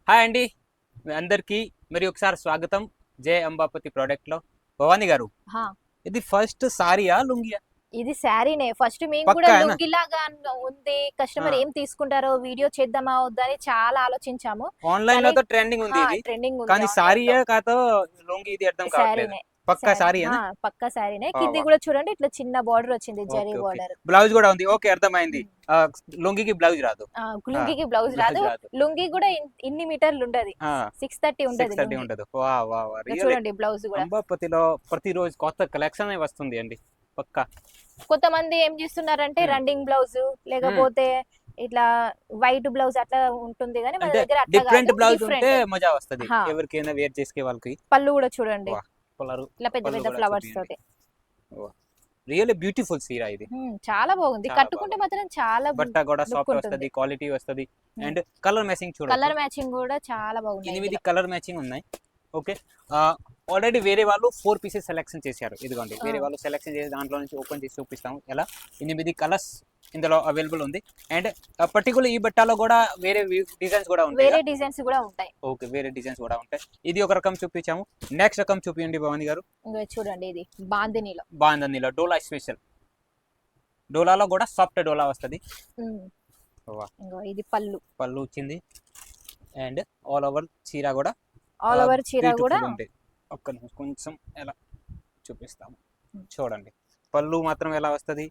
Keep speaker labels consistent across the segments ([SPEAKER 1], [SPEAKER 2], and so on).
[SPEAKER 1] Hi అండి, మీ అందరికీ మరి ఒకసారి స్వాగతం. జై అంబాపతి ప్రోడక్ట్ లో. భవానీ గారు,
[SPEAKER 2] హా,
[SPEAKER 1] ఇది ఫస్ట్ సారీయా లుంగియా?
[SPEAKER 2] ఇది శారీనే. ఫస్ట్ మేము కూడా
[SPEAKER 1] పక్కా
[SPEAKER 2] లుంగిలాగా ఉంది, కస్టమర్ ఏం తీసుకుంటారో వీడియో చేద్దామా వద్దా అని చాలా ఆలోచించాము.
[SPEAKER 1] ఆన్లైన్ లో
[SPEAKER 2] కానీ
[SPEAKER 1] తో ట్రెండింగ్ ఉంది ఇది,
[SPEAKER 2] ట్రెండింగ్ ఉంది
[SPEAKER 1] కానీ
[SPEAKER 2] ఆన్లైన్ లో.
[SPEAKER 1] సారీయా కాతో లుంగి ఇది అర్థం కావట్లేదు.
[SPEAKER 2] శారీనే.
[SPEAKER 1] పక్కా సారీయేనా?
[SPEAKER 2] పక్కా శారీనే.
[SPEAKER 1] వా
[SPEAKER 2] కింది
[SPEAKER 1] వా.
[SPEAKER 2] కూడా చూడండి, ఇట్లా చిన్న బార్డర్ వచ్చింది, zari
[SPEAKER 1] okay okay,
[SPEAKER 2] border.
[SPEAKER 1] Blouse కూడా ఉంది. ఓకే, అర్థమైంది. ఆ, లుంగికి బ్లౌజ్ రాదు.
[SPEAKER 2] లుంగికి బ్లౌజ్ రాదు.
[SPEAKER 1] బ్లౌజ్ రాదు.
[SPEAKER 2] లుంగి కూడా ఇన్ని మీటర్లు ఉండదు, 630 ఉండదు
[SPEAKER 1] 630
[SPEAKER 2] లుంగి.
[SPEAKER 1] ఉండదు. వా వా వా, రియల్లీ
[SPEAKER 2] చూడండి బ్లౌజ్ కూడా.
[SPEAKER 1] అంబాపతిలో ప్రతిరోజు కొత్త కలెక్షన్ వస్తుంది అండి. పక్కా.
[SPEAKER 2] కొంతమంది ఏం చేస్తున్నారంటే రన్నింగ్ బ్లౌజ్, లేకపోతే ఇట్లా వైట్ బ్లౌజ్ అట్లా ఉంటుంది, కానీ మన
[SPEAKER 1] అంటే
[SPEAKER 2] దగ్గర అట్లా
[SPEAKER 1] డిఫరెంట్
[SPEAKER 2] కాదు,
[SPEAKER 1] బ్లౌజ్ ఉంటే
[SPEAKER 2] డిఫరెంట్.
[SPEAKER 1] మజా వస్తది
[SPEAKER 2] హా.
[SPEAKER 1] ఎవరికైనా వేర్ చేసే వాళ్ళకి.
[SPEAKER 2] పళ్ళు కూడా చూడండి,
[SPEAKER 1] వా, కలర్
[SPEAKER 2] ఇట్లా పెద్ద
[SPEAKER 1] పళ్ళు
[SPEAKER 2] పెద్ద
[SPEAKER 1] కూడా
[SPEAKER 2] ఫ్లవర్స్
[SPEAKER 1] చూపియండి.
[SPEAKER 2] తోటి.
[SPEAKER 1] రియల్లీ బ్యూటిఫుల్ సీరా ఇది.
[SPEAKER 2] చాలా బాగుంది,
[SPEAKER 1] చాలా
[SPEAKER 2] కట్టుకుంటే
[SPEAKER 1] బాగుంది.
[SPEAKER 2] మాత్రం చాలా
[SPEAKER 1] బట్ట కూడా
[SPEAKER 2] లుక్
[SPEAKER 1] సాఫ్ట్
[SPEAKER 2] ఉంటుంది.
[SPEAKER 1] వస్తది, క్వాలిటీ వస్తది. అండ్ కలర్ మ్యాచింగ్ చూడండి,
[SPEAKER 2] కలర్ మ్యాచింగ్ కూడా చాలా బాగుంది
[SPEAKER 1] 8 కలర్ మ్యాచింగ్ ఉన్నాయి. ఓకే, ఆల్రెడీ వేరే వాళ్ళు 4 పీసెస్ సెలెక్షన్ చేశారు. ఇదిగోండి, వేరే వాళ్ళు సెలెక్షన్ చేసి దాంట్లో నుంచి ఓపెన్ చేసి చూపిస్తాము ఎలా. 8 కలర్స్ ఇందులో అవైలబుల్ ఉంది. అండ్ పర్టికులర్ ఈ బట్టలో కూడా వేరే డిజైన్స్ కూడా ఉంటాయి.
[SPEAKER 2] వేరే డిజైన్స్ కూడా ఉంటాయి.
[SPEAKER 1] ఓకే, వేరే డిజైన్స్ కూడా ఉంటాయి. ఇది ఒక రకం చూపించాము. నెక్స్ట్ రకం చూపించండి భవాని గారు.
[SPEAKER 2] ఇంకా చూడండి, ఇది బాందినీలో.
[SPEAKER 1] బాగుంది, డోలా స్పెషల్. డోలాలో కూడా సాఫ్ట్ డోలా వస్తుంది.
[SPEAKER 2] ఇంకో ఇది పళ్ళు.
[SPEAKER 1] పళ్ళు వచ్చింది. అండ్ ఆల్ ఓవర్ చీర కూడా
[SPEAKER 2] ఆల్ ఓవర్ చీర కూడా
[SPEAKER 1] ఉంది. ఒక్క నిమిషం కొంచెం ఎలా చూపిస్తాము చూడండి. పళ్ళు మాత్రం ఎలా వస్తుంది,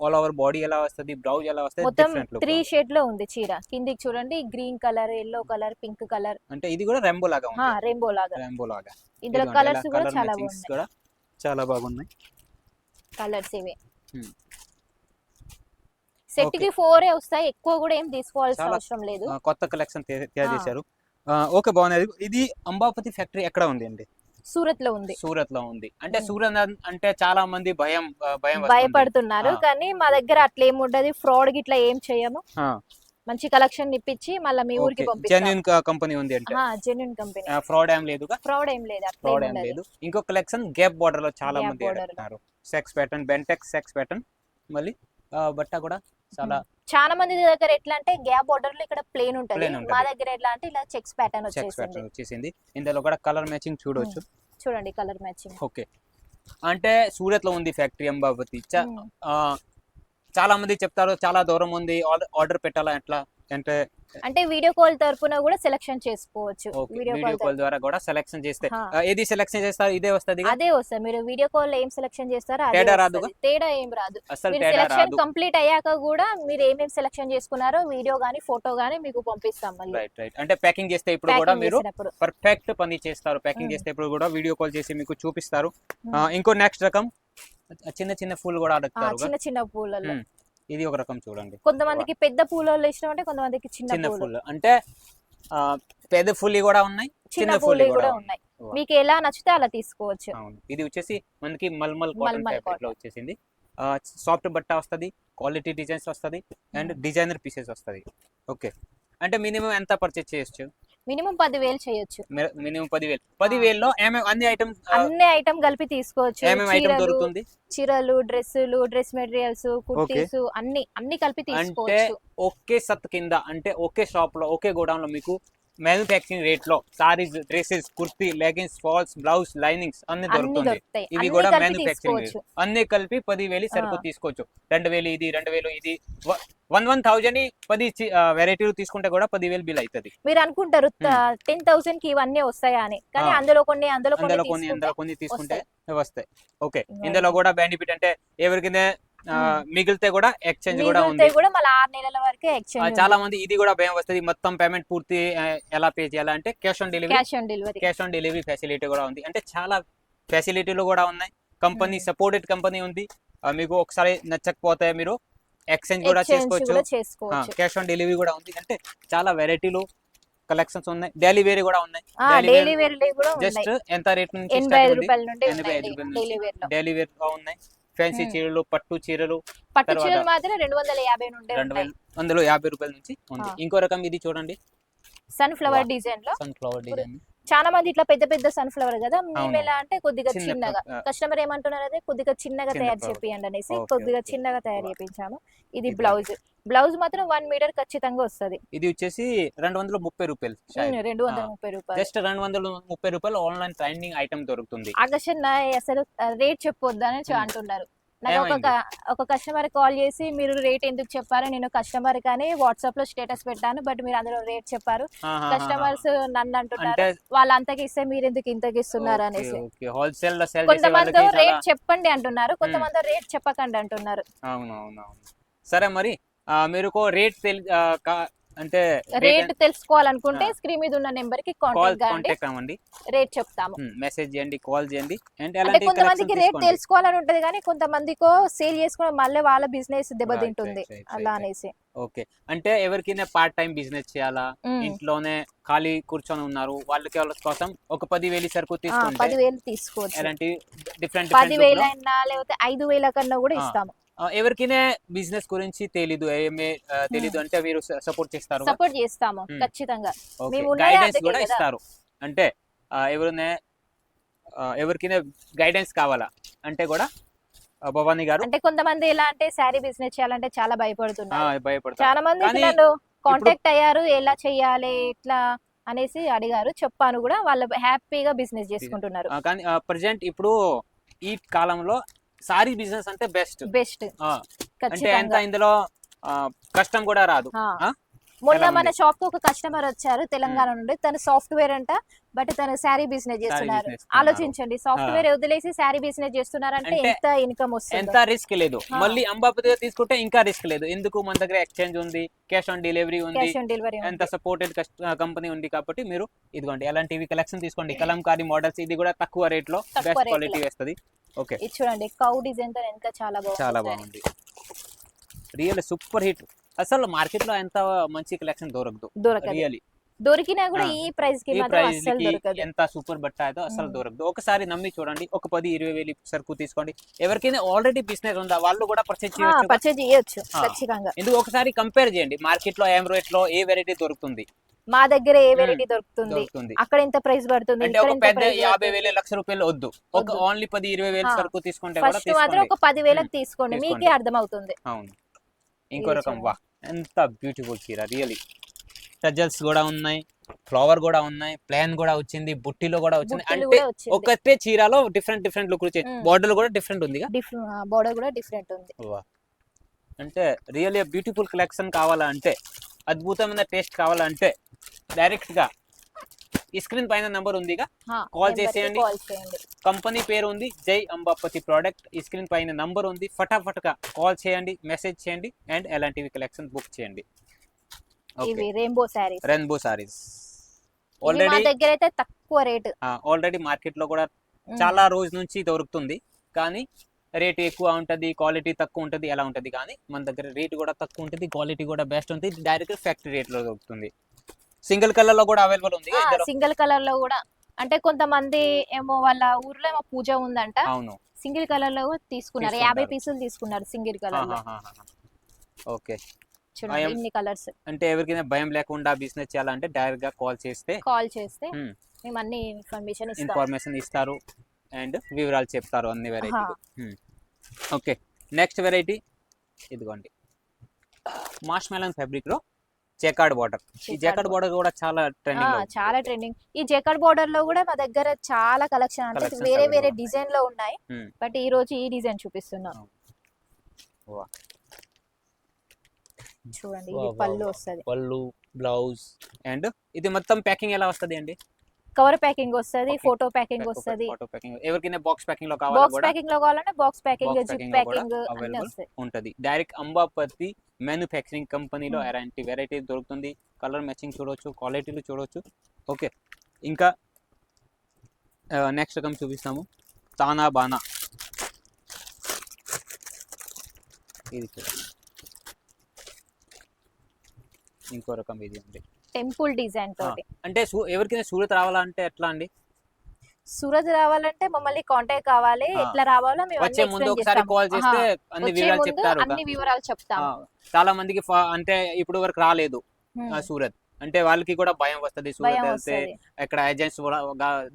[SPEAKER 1] ఆల్ ఓవర్ బాడీ ఎలా వస్తుంది, బ్లౌజ్ ఎలా వస్తుంది,
[SPEAKER 2] మొత్తం
[SPEAKER 1] డిఫరెంట్ లుక్.
[SPEAKER 2] 3 షేడ్ లో ఉంది చీర. కిందికి చూడండి, green colour, yellow colour, pink colour.
[SPEAKER 1] అంటే ఇది కూడా రెయిన్బో లాగా ఉంది.
[SPEAKER 2] రెయిన్బో లాగా.
[SPEAKER 1] రెయిన్బో లాగా
[SPEAKER 2] ఇందులో
[SPEAKER 1] ఇదిగోండి,
[SPEAKER 2] కలర్స్ కూడా
[SPEAKER 1] కలర్
[SPEAKER 2] చాలా
[SPEAKER 1] మ్యాచింగ్స్
[SPEAKER 2] బాగున్నాయి.
[SPEAKER 1] కూడా చాలా బాగున్నాయి.
[SPEAKER 2] కలర్స్ ఇవే.
[SPEAKER 1] Hmm.
[SPEAKER 2] సెట్ కి 4 వస్తాయి, ఎక్కువ కూడా ఏం తీసుకోవాల్సిన
[SPEAKER 1] చాలా
[SPEAKER 2] అవసరం లేదు.
[SPEAKER 1] కొత్త కలెక్షన్ తయారు చేశారు. ఓకే, బాగున్నది. ఇది అంబాపతి ఫ్యాక్టరీ ఎక్కడ ఉంది అండి?
[SPEAKER 2] సూరత్ లో ఉంది.
[SPEAKER 1] సూరత్ లో ఉంది. అంటే సూరత్ అంటే చాలా మంది భయం వస్తుంది.
[SPEAKER 2] భయపడుతున్నారు, కానీ మా దగ్గర అట్లా ఏమి ఉండదు. ఫ్రాడ్ గిట్లా ఏం చేయము. మంచి కలెక్షన్ ఇప్పించి మళ్ళీ మీ ఊరికి పంపిస్తాం.
[SPEAKER 1] జెన్యూన్ కంపెనీ ఉంది అంటే.
[SPEAKER 2] Genuine company.
[SPEAKER 1] ఫ్రాడ్ ఏం లేదుగా.
[SPEAKER 2] ఫ్రాడ్ ఏం లేదు, అట్లా
[SPEAKER 1] ఫ్రాడ్
[SPEAKER 2] ఏం
[SPEAKER 1] ఏం
[SPEAKER 2] ఉండదు.
[SPEAKER 1] లేదు. ఇంకో కలెక్షన్ గ్యాప్ బార్డర్ లో చాలా
[SPEAKER 2] Gap
[SPEAKER 1] మంది
[SPEAKER 2] border లో.
[SPEAKER 1] అడుగుతున్నారు. Sex pattern, Bentex sex pattern. మళ్ళీ బట్ట కూడా చాలా
[SPEAKER 2] చాలా మంది దగ్గర ఎట్లా అంటే గ్యాప్ బార్డర్ లో ఇక్కడ ప్లేన్ ఉంటది.
[SPEAKER 1] Plain ఉంటది.
[SPEAKER 2] మా దగ్గర ఎట్లా అంటే ఇలా చెక్స్ ప్యాటర్న్
[SPEAKER 1] చెక్స్
[SPEAKER 2] వచ్చేసింది.
[SPEAKER 1] ప్యాటర్న్ వచ్చేసింది. ఇందులో కూడా కలర్ మ్యాచింగ్ చూడొచ్చు.
[SPEAKER 2] చూడండి కలర్ మ్యాచింగ్.
[SPEAKER 1] ఓకే, అంటే సూరత్ లో ఉంది ఫ్యాక్టరీ అంబాపతి. చాలా మంది చెప్తారు చాలా దూరం ఉంది, ఆర్డర్ పెట్టాలా ఎట్లా అంటే.
[SPEAKER 2] అంటే వీడియో కాల్ తరపున కూడా సెలెక్షన్ చేసుకోవచ్చు.
[SPEAKER 1] వీడియో కాల్ ద్వారా కూడా సెలెక్షన్ చేస్తే ఏది సెలెక్షన్ చేస్తారు ఇదే వస్తది.
[SPEAKER 2] అదే వస్తుంది. మీరు వీడియో కాల్ ఏం సెలెక్షన్ చేస్తారో అదే
[SPEAKER 1] తేడా రాదు.
[SPEAKER 2] వస్తది. తేడా ఏం రాదు.
[SPEAKER 1] అసలు
[SPEAKER 2] మీరు
[SPEAKER 1] తేడా
[SPEAKER 2] సెలెక్షన్
[SPEAKER 1] రాదు.
[SPEAKER 2] కంప్లీట్ అయ్యాక కూడా మీరు ఏమేమి సెలెక్షన్ చేసుకున్నారో వీడియో గానీ ఫోటో గానీ మీకు పంపిస్తాం మళ్ళీ.
[SPEAKER 1] రైట్. అంటే ప్యాకింగ్ చేస్తే ఇప్పుడు కూడా
[SPEAKER 2] Packing
[SPEAKER 1] మీరు
[SPEAKER 2] చేసినప్పుడు.
[SPEAKER 1] పర్ఫెక్ట్ పని చేస్తారు. ప్యాకింగ్ చేస్తే ఇప్పుడు కూడా వీడియో కాల్ చేసి మీకు చూపిస్తారు. ఇంకో నెక్స్ట్ రకం చిన్న చిన్న పూలు కూడా అడుగుతారు.
[SPEAKER 2] చిన్న చిన్న పూలలో
[SPEAKER 1] ఇది ఒక రకం చూడండి.
[SPEAKER 2] కొంతమందికి పెద్ద పూలలో ఇష్టం అంటే కొంతమందికి చిన్న
[SPEAKER 1] పూలు. అంటే పెద్ద పూలు కూడా ఉన్నాయి,
[SPEAKER 2] చిన్న పూలు కూడా ఉన్నాయి. మీకు ఎలా నచ్చితే అలా తీసుకోవచ్చు.
[SPEAKER 1] అవును, ఇది వచ్చేసి మనకి మల్మల్
[SPEAKER 2] మల్మల్
[SPEAKER 1] కాటన్ ఫ్యాబ్రిక్ లో వచ్చేసింది. సాఫ్ట్ బట్ట వస్తది, క్వాలిటీ డిజైన్స్ వస్తది, అండ్ డిజైనర్ పీసెస్ వస్తది. ఓకే, అంటే మినిమం ఎంత పర్చేస్ చేయొచ్చు?
[SPEAKER 2] మినిమం 10,000 చేయొచ్చు.
[SPEAKER 1] మినిమం 10,000. 10,000లో అన్ని
[SPEAKER 2] ఐటమ్ కలిపి తీసుకోవచ్చు.
[SPEAKER 1] దొరుకుతుంది.
[SPEAKER 2] చీరలు, డ్రెస్సులు, డ్రెస్ మెటీరియల్స్, కుర్తీస్ అన్ని కలిపి
[SPEAKER 1] అంటే
[SPEAKER 2] తీసుకోవచ్చు.
[SPEAKER 1] ఒకే సత్ కింద, అంటే ఒకే షాప్ లో ఒకే గోడౌన్ లో మీకు మ్యానుఫ్యాక్చరింగ్ రేట్ లో saris, dresses, kurti, leggings, falls, blouse, linings అన్ని దొరుకుతుంది. ఇవి కూడా మ్యానుఫ్యాక్చరింగ్ అన్ని కలిపి 10,000 సరుకు తీసుకోవచ్చు. 2,000 ఇది, 2,000 ఇది, 1,000 10 వెరైటీలు తీసుకుంటే కూడా 10,000 బిల్ అవుతుంది.
[SPEAKER 2] మీరు అనుకుంటారు 10,000 కి ఇవన్నీ వస్తాయా అని, కానీ అందులో
[SPEAKER 1] కొన్ని తీసుకుంటే వస్తాయి. ఓకే, ఇందులో కూడా బెనిఫిట్ అంటే ఎవరికైనా మిగిలితే కూడా ఎక్స్చేంజ్ కూడా ఉంది.
[SPEAKER 2] మళ్ళీ 6 నెలల వరకు ఎక్స్చేంజ్.
[SPEAKER 1] చాలా మంది ఇది కూడా భయం వస్తుంది, మొత్తం పేమెంట్ పూర్తి ఎలా పే చేయాలంటే క్యాష్ ఆన్ డెలివరీ ఫెసిలిటీ కూడా ఉంది. అంటే చాలా ఫెసిలిటీలు కూడా ఉన్నాయి. కంపెనీ సపోర్టెడ్ కంపెనీ ఉంది. మీకు ఒకసారి నచ్చకపోతే మీరు ఎక్స్చేంజ్ కూడా చేసుకోవచ్చు. క్యాష్ ఆన్ డెలివరీ కూడా ఉంది. అంటే చాలా వెరైటీలు కలెక్షన్స్ ఉన్నాయి. డైలీ వేర్ కూడా ఉన్నాయి. జస్ట్ ఎంత రేట్ నుంచి
[SPEAKER 2] 85 రూపాయల నుండి
[SPEAKER 1] డైలీ వేర్ ఉన్నాయి. ఫ్యాన్సీ చీరలు, పట్టు చీరలు
[SPEAKER 2] మాత్రం 250 నుండి
[SPEAKER 1] 250 రూపాయల నుంచి ఉంది. ఇంకో రకం ఇది చూడండి,
[SPEAKER 2] సన్ఫ్లవర్ డిజైన్ లో.
[SPEAKER 1] సన్ఫ్లవర్ డిజైన్
[SPEAKER 2] చాలా మంది ఇట్లా పెద్ద పెద్ద సన్ఫ్లవర్ కదా, మేము
[SPEAKER 1] అవును.
[SPEAKER 2] ఎలా అంటే కొద్దిగా
[SPEAKER 1] చిన్న
[SPEAKER 2] చిన్నగా, కస్టమర్ ఏమంటున్నారు అదే కొద్దిగా చిన్నగా
[SPEAKER 1] చిన్న
[SPEAKER 2] తయారు
[SPEAKER 1] flower.
[SPEAKER 2] చేపియండి అనేసి
[SPEAKER 1] Okay,
[SPEAKER 2] కొద్దిగా
[SPEAKER 1] okay.
[SPEAKER 2] చిన్నగా తయారు చేపించాము. ఇది
[SPEAKER 1] ఇది
[SPEAKER 2] బ్లౌజ్. బ్లౌజ్ మాత్రం 1 మీటర్ ఖచ్చితంగా వస్తది.
[SPEAKER 1] ఇది వచ్చేసి 230 రూపాయలు.
[SPEAKER 2] 230 రూపాయలు.
[SPEAKER 1] జస్ట్ 230 రూపాయలు ఆన్లైన్ ట్రెండింగ్ ఐటమ్ దొరుకుతుంది.
[SPEAKER 2] ఆకర్షణ అసలు రేట్ చెప్పొద్దని అంటున్నారు. నాకు
[SPEAKER 1] ఏమైంది?
[SPEAKER 2] ఒక కస్టమర్ కాల్ చేసి మీరు రేట్ ఎందుకు చెప్పారు, నేను కస్టమర్ కానీ వాట్సాప్ లో స్టేటస్ పెట్టాను బట్ మీరు అందులో రేట్ చెప్పారు, కస్టమర్స్ నన్ను అంటున్నారు
[SPEAKER 1] అంటే
[SPEAKER 2] వాళ్ళు అంతకి ఇస్తే మీరు ఎందుకు ఇంతకి ఇస్తున్నారు అనేసి.
[SPEAKER 1] హోల్సేల్ లో సేల్ చేసే
[SPEAKER 2] కొంతమంది
[SPEAKER 1] వాళ్ళకి
[SPEAKER 2] రేట్ చెప్పండి అంటున్నారు, కొంతమంది రేట్ చెప్పకండి అంటున్నారు.
[SPEAKER 1] అవును అవును అవును. సరే మరి మీరు రేట్ అంటే
[SPEAKER 2] రేట్ తెలుసుకోవాలనుకుంటే స్క్రీన్ మీద ఉన్న నెంబర్ కి
[SPEAKER 1] కాంటాక్ట్ అవ్వండి,
[SPEAKER 2] రేట్ చెప్తాము.
[SPEAKER 1] మెసేజ్ చేయండి, కాల్ చేయండి.
[SPEAKER 2] అంటే కొంతమందికి రేట్ తెలుసుకోవాలని ఉంటది కానీ కొంతమందికి సేల్ చేసుకోవడం మళ్ళీ వాళ్ళ బిజినెస్ దెబ్బతింటుంది అలా అనేసి.
[SPEAKER 1] ఓకే, అంటే ఎవరికైనా పార్ట్ టైం బిజినెస్ చేయాలా, ఇంట్లోనే ఖాళీ కూర్చొని ఉన్నారు వాళ్ళకి వాళ్ళ కోసం ఒక 10,000 సరుకు తీసుకుంటే
[SPEAKER 2] 10,000 తీసుకోవచ్చు.
[SPEAKER 1] అలాంటి డిఫరెంట్
[SPEAKER 2] 10,000 అయినా లేకపోతే 5,000 కన్నా కూడా ఇస్తాము.
[SPEAKER 1] ఎవరికైనా బిజినెస్ గురించి తెలీదు తెలీదు అంటే మీరు సపోర్ట్ చేస్తారు,
[SPEAKER 2] సపోర్ట్ చేస్తాము ఖచ్చితంగా.
[SPEAKER 1] గైడెన్స్ కూడా ఇస్తారు. అంటే ఎవరికైనా గైడెన్స్ కావాలా అంటే కూడా భవానీ గారు.
[SPEAKER 2] అంటే కొంతమంది ఎలా అంటే శారీ బిజినెస్ చేయాలంటే చాలా భయపడుతున్నారు. చాలా మంది
[SPEAKER 1] కానీ
[SPEAKER 2] నన్ను కాంటాక్ట్ అయ్యారు, ఎలా చెయ్యాలి ఎట్లా అనేసి అడిగారు, చెప్పాను కూడా, వాళ్ళు హ్యాపీగా బిజినెస్ చేసుకుంటున్నారు.
[SPEAKER 1] కానీ ప్రెసెంట్ ఇప్పుడు ఈ కాలంలో సారీ బిజినెస్ అంటే బెస్ట్. అంటే ఎంత ఇందులో కష్టం కూడా రాదు.
[SPEAKER 2] మొన్న మన షాప్ కు ఒక కస్టమర్ వచ్చారు తెలంగాణ నుండి, తను సాఫ్ట్వేర్ అంట బట్ తను శారీ బిజినెస్ చేస్తున్నారు. ఆలోచించండి, సాఫ్ట్వేర్ వదిలేసి శారీ బిజినెస్ చేస్తున్నారంటే ఎంత ఇన్కమ్ వస్తుంది,
[SPEAKER 1] ఎంత రిస్క్ లేదు. మళ్ళీ అంబాపతి తీసుకుంటే ఇంకా రిస్క్ లేదు. ఎందుకు మన దగ్గర ఎక్స్చేంజ్ ఉంది, క్యాష్ ఆన్ డెలివరీ ఉంది, ఎంత సపోర్టెడ్ కంపెనీ ఉంది. కాబట్టి మీరు ఇదిగోండి ఎలాంటివి కలెక్షన్ తీసుకోండి, కలంకారీ మోడల్స్. ఇది కూడా తక్కువ రేట్ లో బెస్ట్ క్వాలిటీ వేస్తుంది. ఓకే,
[SPEAKER 2] ఇది చూడండి కౌ డిజైన్ తో ఎంత చాలా
[SPEAKER 1] బాగుంది. Real super hit. అసలు మార్కెట్ లో ఎంత మంచి కలెక్షన్ దొరకదు. రియల్లీ
[SPEAKER 2] దొరికినా కూడా ఈ ప్రైస్ కి
[SPEAKER 1] ఎంత సూపర్ బట్ట అయితే అసలు దొరకదు. ఒకసారి నమ్మి చూడండి, ఒక 10,000-20,000 సరుకు తీసుకోండి. ఎవరికైనా ఆల్రెడీ బిజినెస్ ఉందా వాళ్ళు కూడా పర్చేజ్
[SPEAKER 2] చేయొచ్చు ఖచ్చితంగా.
[SPEAKER 1] ఎందుకు ఒకసారి కంపేర్ చేయండి, మార్కెట్ లో ఏం రేట్ లో ఏ వెరైటీ దొరుకుతుంది,
[SPEAKER 2] మా దగ్గర ఏ వెరైటీ దొరుకుతుంది, అక్కడ ఎంత ప్రైస్ పడుతుంది.
[SPEAKER 1] అంటే ఒక పెద్ద 50,000 లక్ష రూపాయలు వద్దు, ఒక ఓన్లీ 10,000-20,000 సరుకు తీసుకుంటే
[SPEAKER 2] ఫస్ట్ మాత్రం ఒక 10,000 తీసుకోండి, మీకే అర్థమవుతుంది.
[SPEAKER 1] అవును. ఇంకో రకం వా ఎంత బ్యూటిఫుల్ చీర. రియల్లీ టజల్స్ కూడా ఉన్నాయి, ఫ్లవర్ కూడా ఉన్నాయి, ప్లాన్ కూడా వచ్చింది, బుట్టిలో కూడా వచ్చింది. అంటే ఒకటే చీరలో డిఫరెంట్ లుక్ వచ్చాయి. బోర్డర్ కూడా డిఫరెంట్ ఉంది,
[SPEAKER 2] బోర్డర్ కూడా డిఫరెంట్ ఉంది.
[SPEAKER 1] అంటే రియల్లీ బ్యూటిఫుల్ కలెక్షన్ కావాలంటే, అద్భుతమైన టేస్ట్ కావాలంటే డైరెక్ట్ గా ఈ స్క్రీన్ పైన నంబర్ ఉంది, కాల్ చేసేయండి. కంపెనీ పేరు ఉంది జై అంబాపతి ప్రోడక్ట్. ఈ స్క్రీన్ పైన నంబర్ ఉంది, ఫటాఫట్ గా కాల్ చేయండి, మెసేజ్ చేయండి అండ్ ఎలాంటివి కలెక్షన్ బుక్ చేయండి. రెయిన్బో సారీస్ ఆల్రెడీ
[SPEAKER 2] దగ్గర అయితే తక్కువ రేట్,
[SPEAKER 1] ఆల్రెడీ మార్కెట్ లో కూడా చాలా రోజు నుంచి దొరుకుతుంది. కానీ రేట్ ఎక్కువ ఉంటది, క్వాలిటీ తక్కువ ఉంటది, ఎలా ఉంటది. కానీ మన దగ్గర రేట్ కూడా తక్కువ ఉంటది, క్వాలిటీ కూడా బెస్ట్ ఉంటుంది. డైరెక్ట్ ఫ్యాక్టరీ రేట్ లో దొరుకుతుంది. సింగిల్ కలర్ లో కూడా అవైలబుల్ ఉంది.
[SPEAKER 2] సింగిల్ కలర్ లో కూడా అంటే కొంతమంది ఏమో వాళ్ళ ఊర్లో ఏమో పూజ ఉందంట,
[SPEAKER 1] అవును,
[SPEAKER 2] సింగిల్ కలర్ లో తీసుకున్నారు, 50 పీసులు తీసుకున్నారు సింగిల్ కలర్ లో.
[SPEAKER 1] ఓకే,
[SPEAKER 2] చూడండి ఇన్ని కలర్స్.
[SPEAKER 1] అంటే ఎవరికైనా భయం లేకుండా బిజినెస్ చేయాలంటే డైరెక్ట్ గా కాల్ చేస్తే
[SPEAKER 2] మేము అన్ని
[SPEAKER 1] ఇన్ఫర్మేషన్ ఇస్తారు అండ్ వివరాలు చెప్తారు అన్ని వెరైటీ. ఓకే, నెక్స్ట్ వెరైటీ ఇదిగోండి మాష్ మెలన్ ఫ్యాబ్రిక్ లో జకార్డ్ బోర్డర్. ఈ జకార్డ్ బోర్డర్ కూడా చాలా
[SPEAKER 2] ట్రెండింగ్. ఈ జకార్డ్ బోర్డర్ లో కూడా మా దగ్గర చాలా కలెక్షన్ అంటే వేరే డిజైన్ లో ఉన్నాయి, బట్ ఈ రోజు ఈ డిజైన్ చూపిస్తున్నాం. చూడండి ఇది పళ్ళు వస్తది,
[SPEAKER 1] పళ్ళు, బ్లౌజ్. అండ్ ఇది మొత్తం ప్యాకింగ్ ఎలా వస్తది అండి?
[SPEAKER 2] కవర్ ప్యాకింగ్ వస్తది, ఫోటో ప్యాకింగ్ వస్తది.
[SPEAKER 1] ఎవరికైనా బాక్స్ ప్యాకింగ్ లో
[SPEAKER 2] కావాలంటే బాక్స్ ప్యాకింగ్, జిప్ ప్యాకింగ్
[SPEAKER 1] ఉంటది. డైరెక్ట్ అంబాపతి మ్యానుఫ్యాక్చరింగ్ కంపెనీలో అలాంటి వెరైటీ దొరుకుతుంది. కలర్ మ్యాచింగ్ చూడొచ్చు, క్వాలిటీలు చూడొచ్చు. ఓకే, ఇంకా నెక్స్ట్ రకం చూపిస్తాము, తానా బానా. ఇది చూడండి, ఇంకో రకం ఇది ఉంది,
[SPEAKER 2] టెంపుల్ డిజైన్ తోటి.
[SPEAKER 1] అంటే ఎవరికైనా సూరత్ రావాలంటే ఎట్లా అండి?
[SPEAKER 2] సూరత్ రావాలంటే మమ్మల్ని కాంటాక్ట్ కావాలి, ఎట్లా రావాలో మేము
[SPEAKER 1] వచ్చే ముందు ఒకసారి కాల్ చేస్తే అన్ని వివరాలు చెప్తారు.
[SPEAKER 2] చాలా మందికి
[SPEAKER 1] అంటే ఇప్పుడు వరకు రాలేదు సూరత్, అంటే వాళ్ళకి కూడా భయం వస్తది సూరత్
[SPEAKER 2] భయం
[SPEAKER 1] వెళ్తే
[SPEAKER 2] వస్తది.
[SPEAKER 1] ఇక్కడ ఏజెంట్స్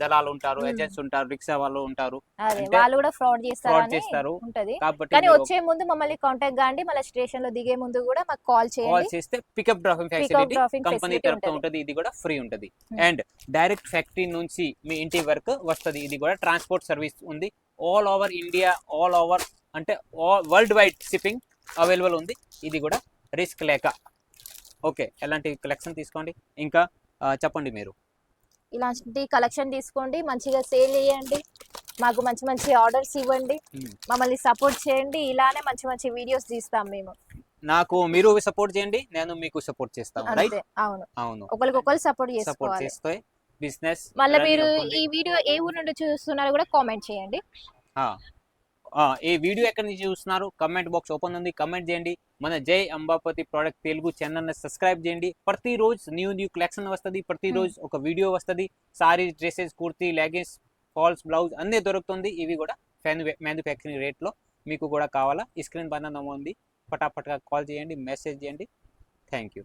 [SPEAKER 1] దళాలు ఉంటారు,
[SPEAKER 2] మ్మ్.
[SPEAKER 1] ఏజెంట్స్ ఉంటారు, రిక్షా వాళ్ళు ఉంటారు,
[SPEAKER 2] అదే
[SPEAKER 1] అంటే
[SPEAKER 2] వాళ్ళు కూడా ఫ్రాడ్
[SPEAKER 1] ఫ్రాడ్
[SPEAKER 2] చేస్తారని
[SPEAKER 1] చేస్తారు.
[SPEAKER 2] ఉంటది.
[SPEAKER 1] కాబట్టి
[SPEAKER 2] కానీ
[SPEAKER 1] మీరు
[SPEAKER 2] వచ్చే ముందు మమ్మల్ని కాంటాక్ట్ కాండి, మళ్ళీ స్టేషన్ లో దిగే ముందు కూడా మాకు కాల్
[SPEAKER 1] కాల్
[SPEAKER 2] చేయండి.
[SPEAKER 1] చేస్తే pickup dropping
[SPEAKER 2] pickup
[SPEAKER 1] facility
[SPEAKER 2] dropping
[SPEAKER 1] company
[SPEAKER 2] facility
[SPEAKER 1] తరపున
[SPEAKER 2] ఉంటది.
[SPEAKER 1] ఉంటది, ఇది కూడా ఫ్రీ ఉంటది.
[SPEAKER 2] Hmm.
[SPEAKER 1] అండ్ డైరెక్ట్ ఫ్యాక్టరీ నుంచి మీ ఇంటి వరకు వస్తది, ఇది కూడా ట్రాన్స్పోర్ట్ సర్వీస్ ఉంది. All over India, all over అంటే వరల్డ్ వైడ్ షిప్పింగ్ అవైలబుల్ ఉంది, ఇది కూడా రిస్క్ లేక. ఓకే, ఎలాంటి కలెక్షన్ తీసుకోండి. ఇంకా చెప్పండి మీరు.
[SPEAKER 2] ఇలాంటి కలెక్షన్ తీసుకోండి, మంచిగా సేల్ చేయండి, మాకు మంచి మంచి ఆర్డర్స్ ఇవ్వండి,
[SPEAKER 1] Hmm.
[SPEAKER 2] మమ్మల్ని సపోర్ట్ చేయండి. ఇలానే మంచి మంచి వీడియోస్ తీస్తాం మేము.
[SPEAKER 1] నాకు మీరు సపోర్ట్ చేయండి, నేను మీకు సపోర్ట్ చేస్తాను. రైట్?
[SPEAKER 2] అంతే, అవును,
[SPEAKER 1] అవును,
[SPEAKER 2] ఒకరికొకరు సపోర్ట్
[SPEAKER 1] సపోర్ట్
[SPEAKER 2] చేసుకోవాలి.
[SPEAKER 1] చేస్తే బిజినెస్.
[SPEAKER 2] మళ్ళీ మీరు ఈ వీడియో ఏ ఊరు నుండి చూస్తున్నారో కూడా కామెంట్ చేయండి.
[SPEAKER 1] ఈ వీడియో ఎక్కడి నుంచి చూస్తున్నారు, కమెంట్ బాక్స్ ఓపెన్ ఉంది, కమెంట్ చేయండి. మన Jai Ambapati product Telugu channel subscribe చేయండి. ప్రతిరోజు న్యూ కలెక్షన్ వస్తుంది, ప్రతిరోజు ఒక వీడియో వస్తుంది. Sari, dresses, kurti, leggings, falls, blouse అన్నీ దొరుకుతుంది. ఇవి కూడా మ్యానుఫ్యాక్చరింగ్ రేట్లో మీకు కూడా కావాలా, ఈ స్క్రీన్ పైన ఉంది, ఫటాఫట్గా కాల్ చేయండి, మెసేజ్ చేయండి. Thank you.